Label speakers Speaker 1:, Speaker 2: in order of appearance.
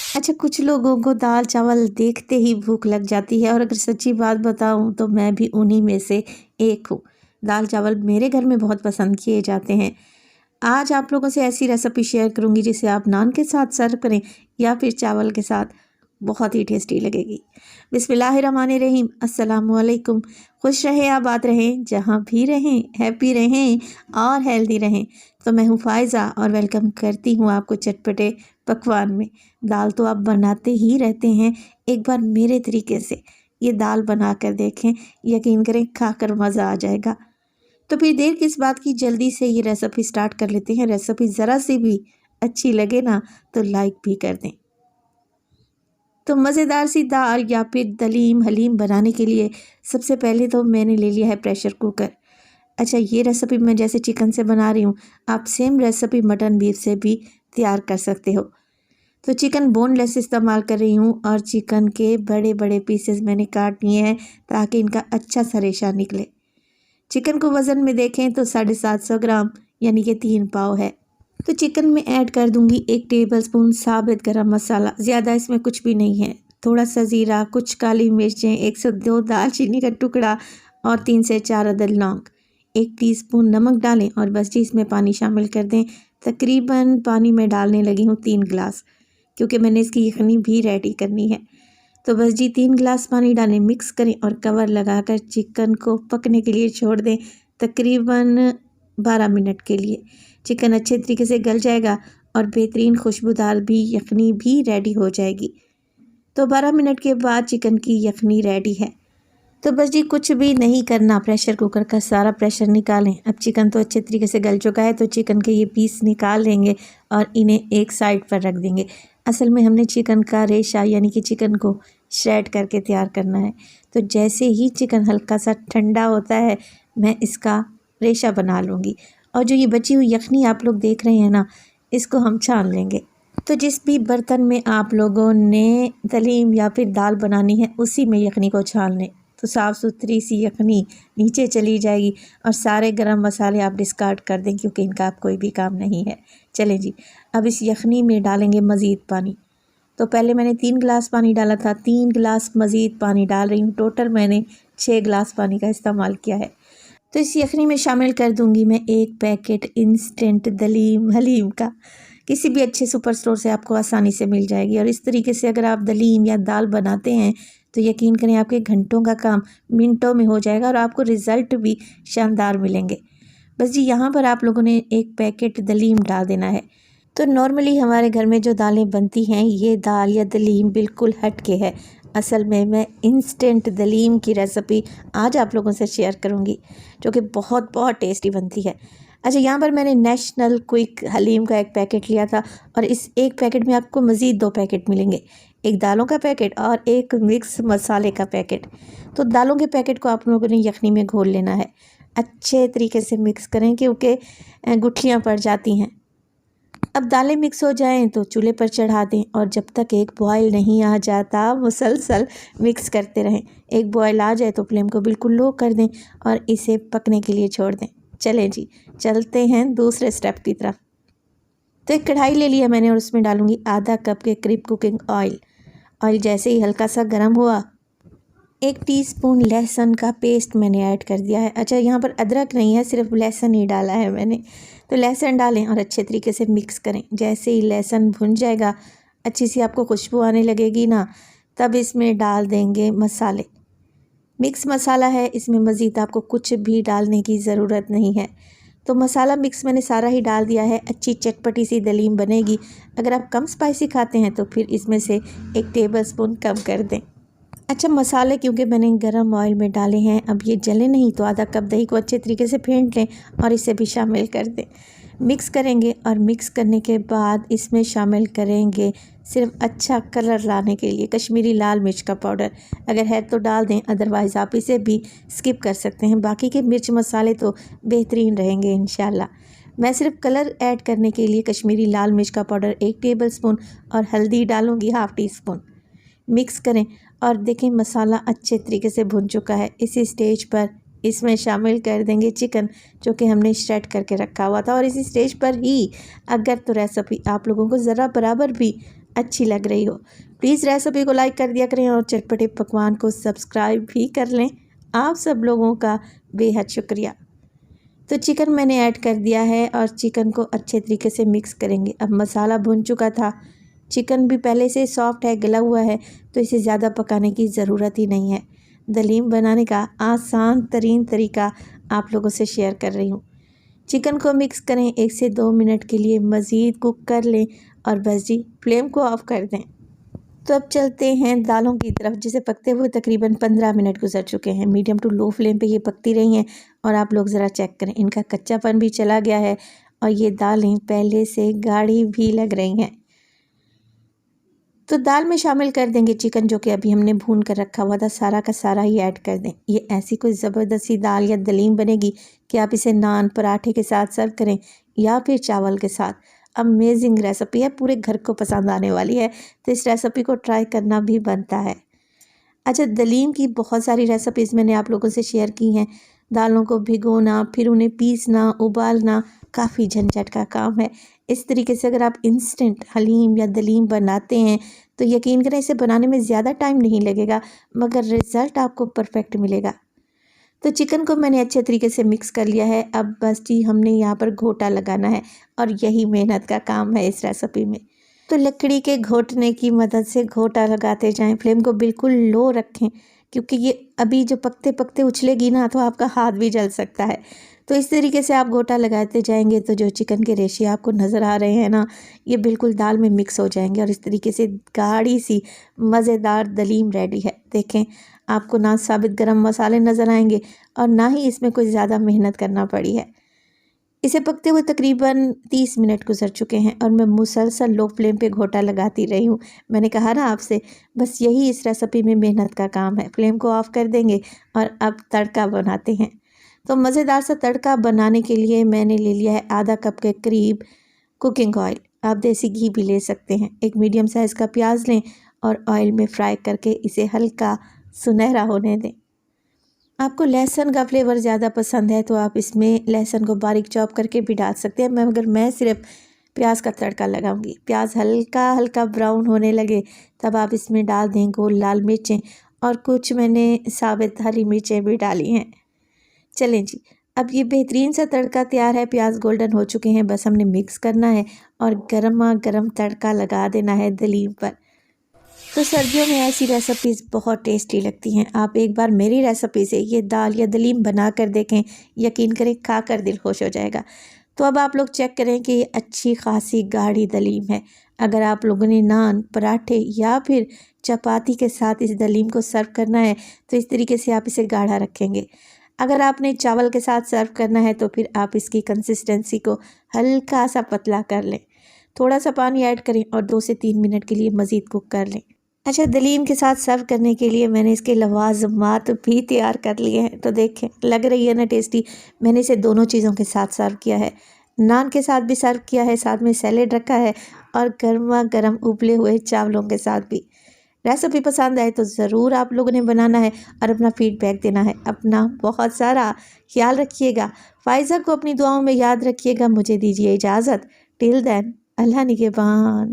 Speaker 1: अच्छा, कुछ लोगों को दाल चावल देखते ही भूख लग जाती है और अगर सच्ची बात बताऊं तो मैं भी उन्हीं में से एक हूँ। दाल चावल मेरे घर में बहुत पसंद किए जाते हैं। आज आप लोगों से ऐसी रेसिपी शेयर करूंगी जिसे आप नान के साथ सर्व करें या फिर चावल के साथ, बहुत ही टेस्टी लगेगी। बिस्मिल्लाहिर्रहमानिर्रहीम, अस्सलाम वालेकुम। खुश रहें, आबाद रहें, जहाँ भी रहें, हैप्पी रहें और हेल्दी रहें। तो मैं हूँ फ़ायज़ा और वेलकम करती हूँ आपको चटपटे पकवान में। दाल तो आप बनाते ही रहते हैं, एक बार मेरे तरीके से ये दाल बना कर देखें, यकीन करें खाकर मज़ा आ जाएगा। तो फिर देर किस बात की, जल्दी से ये रेसिपी स्टार्ट कर लेते हैं। रेसिपी ज़रा सी भी अच्छी लगे ना तो लाइक भी कर दें। तो मज़ेदार सी दाल या फिर दलीम हलीम बनाने के लिए सबसे पहले तो मैंने ले लिया है प्रेशर कुकर। अच्छा, ये रेसिपी मैं जैसे चिकन से बना रही हूँ, आप सेम रेसिपी मटन बीफ से भी तैयार कर सकते हो। तो चिकन बोनलेस इस्तेमाल कर रही हूँ और चिकन के बड़े बड़े पीसेस मैंने काट लिए हैं ताकि इनका अच्छा सा रेशा निकले। चिकन को वज़न में देखें तो 750 ग्राम यानी कि 3 पाव है। तो चिकन में ऐड कर दूंगी 1 टेबलस्पून साबित गरम मसाला, ज़्यादा इसमें कुछ भी नहीं है। थोड़ा सा ज़ीरा, कुछ काली मिर्चें, 102 दालचीनी का टुकड़ा और 3 से 4 अदद लौंग। 1 टीस्पून नमक डालें और बस जी इसमें पानी शामिल कर दें। तकरीबन पानी में डालने लगी हूँ 3 गिलास, क्योंकि मैंने इसकी यखनी भी रेडी करनी है। तो बस जी 3 गिलास पानी डालें, मिक्स करें और कवर लगाकर चिकन को पकने के लिए छोड़ दें, तकरीबन 12 मिनट के लिए। चिकन अच्छे तरीके से गल जाएगा और बेहतरीन खुशबूदार भी यखनी भी रेडी हो जाएगी। तो 12 मिनट के बाद चिकन की यखनी रेडी है। तो बस जी कुछ भी नहीं करना, प्रेशर कुकर का सारा प्रेशर निकालें। अब चिकन तो अच्छे तरीके से गल चुका है, तो चिकन के ये पीस निकाल लेंगे और इन्हें एक साइड पर रख देंगे। असल में हमने चिकन का रेशा यानी कि चिकन को श्रेड करके तैयार करना है। तो जैसे ही चिकन हल्का सा ठंडा होता है, मैं इसका रेशा बना लूँगी। और जो ये बची हुई यखनी आप लोग देख रहे हैं ना, इसको हम छान लेंगे। तो जिस भी बर्तन में आप लोगों ने दलीम या फिर दाल बनानी है, उसी में यखनी को छान लें। तो साफ़ सुथरी सी यखनी नीचे चली जाएगी और सारे गरम मसाले आप डिस्कार्ड कर दें, क्योंकि इनका आप कोई भी काम नहीं है। चलें जी, अब इस यखनी में डालेंगे मज़ीद पानी। तो पहले मैंने 3 गिलास पानी डाला था, 3 गिलास मज़ीद पानी डाल रही हूँ। टोटल मैंने 6 गिलास पानी का इस्तेमाल किया है। तो इस यखनी में शामिल कर दूंगी मैं 1 पैकेट इंस्टेंट दलीम हलीम का। किसी भी अच्छे सुपर स्टोर से आपको आसानी से मिल जाएगी। और इस तरीके से अगर आप दलीम या दाल बनाते हैं तो यकीन करें आपके घंटों का काम मिनटों में हो जाएगा और आपको रिज़ल्ट भी शानदार मिलेंगे। बस जी यहाँ पर आप लोगों ने 1 पैकेट दलीम डाल देना है। तो नॉर्मली हमारे घर में जो दालें बनती हैं, ये दाल या दलीम बिल्कुल हट के है। असल में मैं इंस्टेंट दलीम की रेसिपी आज आप लोगों से शेयर करूंगी, जो कि बहुत बहुत टेस्टी बनती है। अच्छा, यहाँ पर मैंने नेशनल क्विक हलीम का 1 पैकेट लिया था और इस 1 पैकेट में आपको मज़ीद 2 पैकेट मिलेंगे, 1 दालों का पैकेट और 1 मिक्स मसाले का पैकेट। तो दालों के पैकेट को आप लोगों ने यखनी में घोल लेना है। अच्छे तरीके से मिक्स करें, क्योंकि गुठलियाँ पड़ जाती हैं। अब दालें मिक्स हो जाएं तो चूल्हे पर चढ़ा दें और जब तक एक बॉयल नहीं आ जाता मुसलसल मिक्स करते रहें। एक बॉयल आ जाए तो फ्लेम को बिल्कुल लो कर दें और इसे पकने के लिए छोड़ दें। चलें जी, चलते हैं दूसरे स्टेप की तरफ। तो एक कढ़ाई ले लिया मैंने और उसमें डालूंगी आधा कप के करीब कुकिंग ऑयल। ऑयल जैसे ही हल्का सा गर्म हुआ, 1 टीस्पून लहसुन का पेस्ट मैंने ऐड कर दिया है। अच्छा, यहाँ पर अदरक नहीं है, सिर्फ लहसुन ही डाला है मैंने। तो लहसुन डालें और अच्छे तरीके से मिक्स करें। जैसे ही लहसुन भुन जाएगा, अच्छी सी आपको खुशबू आने लगेगी ना, तब इसमें डाल देंगे मसाले। मिक्स मसाला है, इसमें मज़ीद आपको कुछ भी डालने की ज़रूरत नहीं है। तो मसाला मिक्स मैंने सारा ही डाल दिया है। अच्छी चटपटी सी दलीम बनेगी। अगर आप कम स्पाइसी खाते हैं तो फिर इसमें से 1 टेबलस्पून कम कर दें। अच्छा, मसाले क्योंकि मैंने गरम ऑयल में डाले हैं, अब ये जले नहीं, तो आधा कप दही को अच्छे तरीके से फेंट लें और इसे भी शामिल कर दें। मिक्स करेंगे और मिक्स करने के बाद इसमें शामिल करेंगे सिर्फ अच्छा कलर लाने के लिए कश्मीरी लाल मिर्च का पाउडर। अगर है तो डाल दें, अदरवाइज़ आप इसे भी स्किप कर सकते हैं। बाकी के मिर्च मसाले तो बेहतरीन रहेंगे इंशाल्लाह। मैं सिर्फ कलर ऐड करने के लिए कश्मीरी लाल मिर्च का पाउडर 1 टेबलस्पून और हल्दी डालूँगी 1/2 टीस्पून। मिक्स करें और देखें मसाला अच्छे तरीके से भुन चुका है। इसी स्टेज पर इसमें शामिल कर देंगे चिकन, जो कि हमने श्रेड करके रखा हुआ था। और इसी स्टेज पर ही अगर तो रेसिपी आप लोगों को ज़रा बराबर भी अच्छी लग रही हो। प्लीज़ रेसिपी को लाइक कर दिया करें और चटपटे पकवान को सब्सक्राइब भी कर लें। आप सब लोगों का बेहद शुक्रिया। तो चिकन मैंने ऐड कर दिया है और चिकन को अच्छे तरीके से मिक्स करेंगे। अब मसाला भुन चुका था, चिकन भी पहले से सॉफ्ट है, गला हुआ है, तो इसे ज़्यादा पकाने की ज़रूरत ही नहीं है। दलीम बनाने का आसान तरीन तरीका आप लोगों से शेयर कर रही हूँ। चिकन को मिक्स करें, 1 से 2 मिनट के लिए मज़ीद कुक कर लें और बस जी फ्लेम को ऑफ कर दें। तो अब चलते हैं दालों की तरफ, जिसे पकते हुए तकरीबन 15 मिनट गुजर चुके हैं। मीडियम टू लो फ्लेम पे ये पकती रही हैं और आप लोग ज़रा चेक करें, इनका कच्चापन भी चला गया है और ये दालें पहले से गाढ़ी भी लग रही हैं। तो दाल में शामिल कर देंगे चिकन, जो कि अभी हमने भून कर रखा हुआ था, सारा का सारा ही ऐड कर दें। ये ऐसी कोई ज़बरदस्ती दाल या दलीम बनेगी कि आप इसे नान पराठे के साथ सर्व करें या फिर चावल के साथ। अमेजिंग रेसिपी है, पूरे घर को पसंद आने वाली है, तो इस रेसिपी को ट्राई करना भी बनता है। अच्छा, दलीम की बहुत सारी रेसिपीज़ मैंने आप लोगों से शेयर की हैं। दालों को भिगोना, फिर उन्हें पीसना, उबालना काफ़ी झंझट का काम है। इस तरीके से अगर आप इंस्टेंट हलीम या दलीम बनाते हैं तो यकीन करें इसे बनाने में ज़्यादा टाइम नहीं लगेगा, मगर रिज़ल्ट आपको परफेक्ट मिलेगा। तो चिकन को मैंने अच्छे तरीके से मिक्स कर लिया है। अब बस जी हमने यहाँ पर घोटा लगाना है और यही मेहनत का काम है इस रेसिपी में। तो लकड़ी के घोटने की मदद से घोटा लगाते जाएं। फ्लेम को बिल्कुल लो रखें, क्योंकि ये अभी जो पकते पकते उछलेगी ना तो आपका हाथ भी जल सकता है। तो इस तरीके से आप घोटा लगाते जाएंगे तो जो चिकन के रेशे आपको नज़र आ रहे हैं ना, ये बिल्कुल दाल में मिक्स हो जाएंगे और इस तरीके से गाढ़ी सी मज़ेदार दलीम रेडी है। देखें, आपको ना साबित गरम मसाले नज़र आएंगे और ना ही इसमें कोई ज़्यादा मेहनत करना पड़ी है। इसे पकते हुए तकरीबन 30 मिनट गुजर चुके हैं और मैं मुसलसल लो फ्लेम पे घोटा लगाती रही हूँ। मैंने कहा ना आपसे, बस यही इस रेसिपी में मेहनत का काम है। फ्लेम को ऑफ कर देंगे और अब तड़का बनाते हैं। तो मज़ेदार सा तड़का बनाने के लिए मैंने ले लिया है आधा कप के करीब कुकिंग ऑयल। आप देसी घी भी ले सकते हैं। एक मीडियम साइज़ का प्याज लें और ऑयल में फ्राई करके इसे हल्का सुनहरा होने दें। आपको लहसुन का फ्लेवर ज़्यादा पसंद है तो आप इसमें लहसुन को बारीक चॉप करके भी डाल सकते हैं, मगर मैं सिर्फ प्याज का तड़का लगाऊंगी। प्याज हल्का हल्का ब्राउन होने लगे तब आप इसमें डाल दें गोल लाल मिर्चें और कुछ मैंने साबित हरी मिर्चें भी डाली हैं। चलें जी, अब ये बेहतरीन सा तड़का तैयार है। प्याज गोल्डन हो चुके हैं, बस हमने मिक्स करना है और गर्मा गर्म तड़का लगा देना है दलीम पर। तो सर्दियों में ऐसी रेसिपीज़ बहुत टेस्टी लगती हैं। आप एक बार मेरी रेसिपी से ये दाल या दलीम बना कर देखें, यकीन करें खाकर दिल खुश हो जाएगा। तो अब आप लोग चेक करें कि ये अच्छी खासी गाढ़ी दलीम है। अगर आप लोगों ने नान, पराठे या फिर चपाती के साथ इस दलीम को सर्व करना है तो इस तरीके से आप इसे गाढ़ा रखेंगे। अगर आपने चावल के साथ सर्व करना है तो फिर आप इसकी कंसिस्टेंसी को हल्का सा पतला कर लें। थोड़ा सा पानी ऐड करें और 2 से 3 मिनट के लिए मज़ीद कुक कर लें। अच्छा, दलीम के साथ सर्व करने के लिए मैंने इसके लवाज़मात भी तैयार कर लिए हैं। तो देखें, लग रही है ना टेस्टी। मैंने इसे दोनों चीज़ों के साथ सर्व किया है, नान के साथ भी सर्व किया है, साथ में सैलेड रखा है और गर्मा गर्म उबले हुए चावलों के साथ भी। रेसिपी पसंद आए तो ज़रूर आप लोगों ने बनाना है और अपना फीडबैक देना है। अपना बहुत सारा ख्याल रखिएगा। फ़ाइज़ा को अपनी दुआओं में याद रखिएगा। मुझे दीजिए इजाज़त। टिल देन, अल्लाह निगहबान।